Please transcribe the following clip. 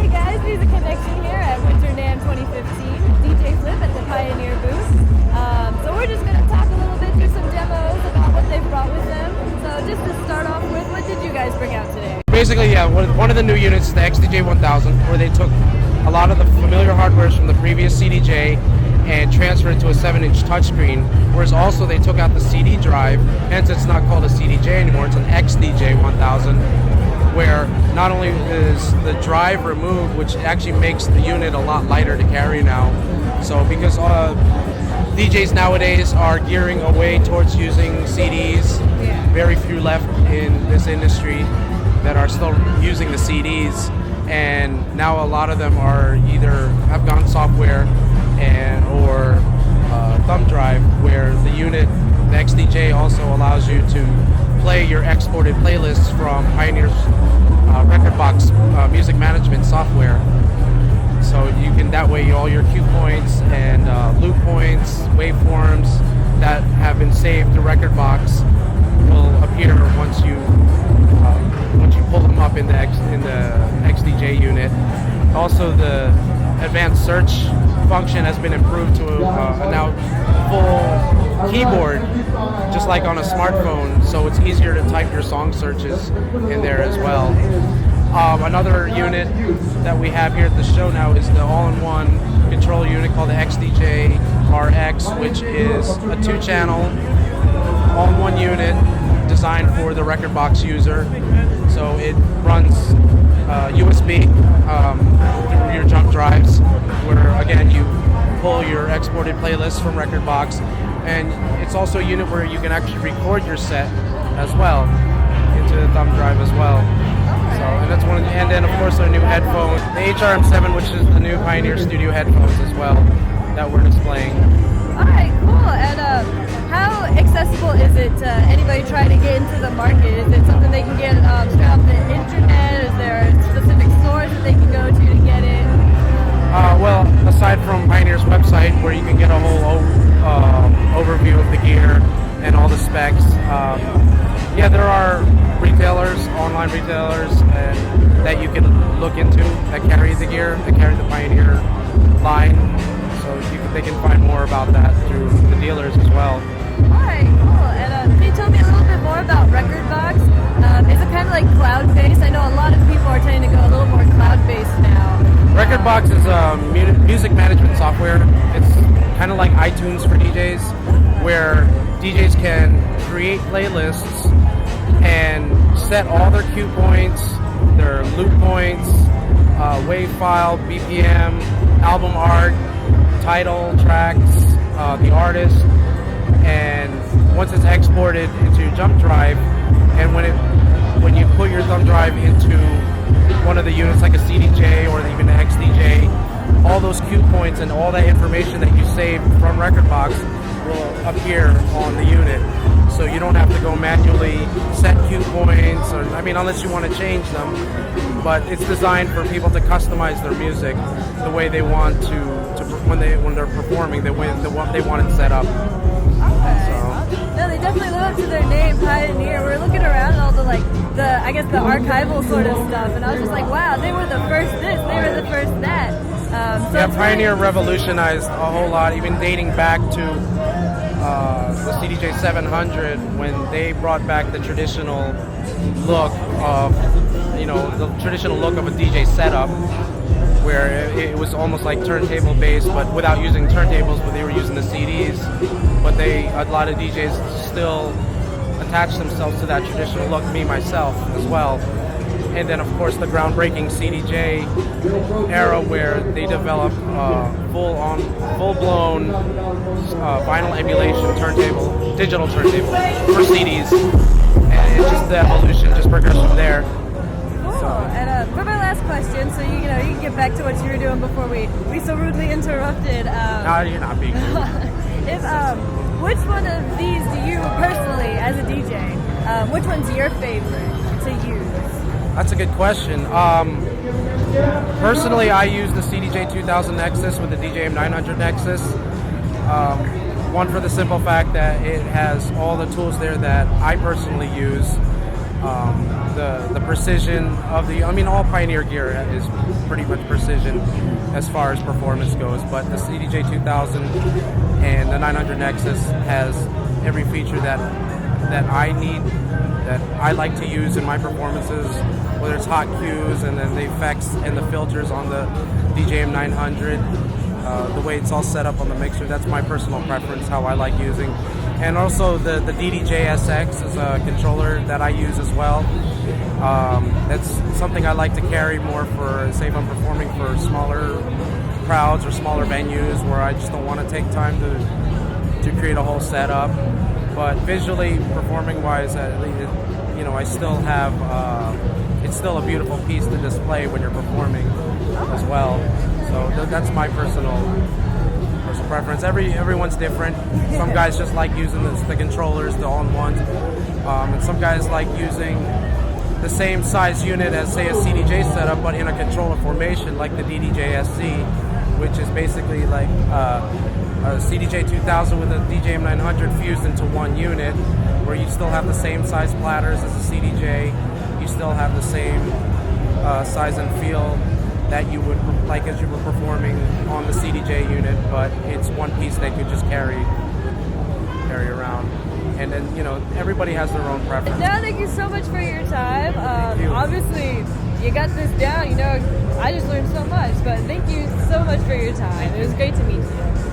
Hey guys, Music Connection here at Winter NAMM 2015. DJ Flip at the Pioneer booth. So we're just going to talk a little bit, do some demos about what they've brought with them. So just to start off with, what did you guys bring out today? Basically, yeah, one of the new units is the XDJ 1000, where they took a lot of the familiar hardware from the previous CDJ and transferred it to a 7-inch touchscreen, whereas also they took out the CD drive, hence it's not called a CDJ anymore, it's an XDJ 1000, where not only is the drive removed, which actually makes the unit a lot lighter to carry now. So because DJs nowadays are gearing away towards using CDs, very few left in this industry that are still using the CDs, and now a lot of them are either have gone software or thumb drive, where the unit, the XDJ, also allows you to play your exported playlists from Pioneer's Rekordbox music management software. So you can, that way, all your cue points and loop points, waveforms that have been saved to Rekordbox will appear once you pull them up in the XDJ unit. Also, the advanced search function has been improved to a now full keyboard, just like on a smartphone, so it's easier to type your song searches in there as well. Another unit that we have here at the show now is the all-in-one control unit called the XDJ RX, which is a 2-channel all-in-one unit designed for the Rekordbox user. So it runs USB through your jump drives, where again you pull your exported playlists from Rekordbox, and it's also a unit where you can actually record your set as well into the thumb drive as well. So, and that's one of the, and then of course our new headphone, the HRM7, which is the new Pioneer Studio headphones as well that we're displaying. Alright, cool. And how accessible is it to anybody trying to get into the market? Is it something they can get straight off the internet? Is there a specific source that they can go to get it? Well, aside from Pioneer's website, where you can get a whole overview of the gear and all the specs, yeah, there are retailers, online retailers, that you can look into that carry the gear, that carry the Pioneer line. So they can find more about that through the dealers as well. Alright, cool. And can you tell me a little bit more about Rekordbox? Is it kind of like cloud-based? I know a lot of people are tending to go a little more cloud-based now. Rekordbox is a music management software. It's kind of like iTunes for DJs, where DJs can create playlists and set all their cue points, their loop points, wave file, BPM, album art, title, tracks, the artist, and once it's exported into your jump drive, and when you put your thumb drive into one of the units like a CDJ or even an XDJ, all those cue points and all that information that you saved from Rekordbox will appear on the unit. So you don't have to go manually set cue points, or unless you want to change them. But it's designed for people to customize their music the way they want to when they're performing, the way they want it set up. Okay. No, they definitely live up to their name, Pioneer. We're looking around at all the the archival sort of stuff, and I was just like, wow, they were the first this, they were the first that. So yeah, Pioneer revolutionized a whole lot, even dating back to the CDJ 700, when they brought back the traditional look of, the traditional look of a DJ setup, where it was almost like turntable based, but without using turntables, but they were using the CDs. But a lot of DJs still attach themselves to that traditional look, me myself as well. And then of course the groundbreaking CDJ era, where they developed full-blown vinyl emulation turntable, digital turntable for CDs, and it's just the evolution, just progressed from there. Cool. And for my last question, so you can get back to what you were doing before we so rudely interrupted. No, you're not being rude. Which one of these do you personally, as a DJ, which one's your favorite to use? That's a good question. Personally, I use the CDJ 2000 Nexus with the DJM 900 Nexus. One, for the simple fact that it has all the tools there that I personally use. the precision of the. I mean, all Pioneer gear is pretty much precision as far as performance goes. But the CDJ 2000 and the 900 Nexus has every feature that I need, that I like to use in my performances. Whether it's hot cues and then the effects and the filters on the DJM 900, the way it's all set up on the mixer, that's my personal preference, how I like using. And also the DDJ SX is a controller that I use as well. That's something I like to carry more for, say, if I'm performing for smaller crowds or smaller venues where I just don't want to take time to create a whole setup. But visually, performing wise, I still have, it's still a beautiful piece to display when you're performing as well. So that's my personal preference. Everyone's different. Some guys just like using the controllers, the all-in-ones, and some guys like using the same size unit as, say, a CDJ setup, but in a controller formation, like the DDJ SC, which is basically like a CDJ 2000 with a DJM 900 fused into one unit, where you still have the same size platters as a CDJ, you still have the same size and feel that you would like as you were performing on the CDJ unit, but it's one piece that you just carry around. And then, everybody has their own preference. No, thank you so much for your time. You. Obviously, you got this down. I just learned so much, but thank you so much for your time. It was great to meet you.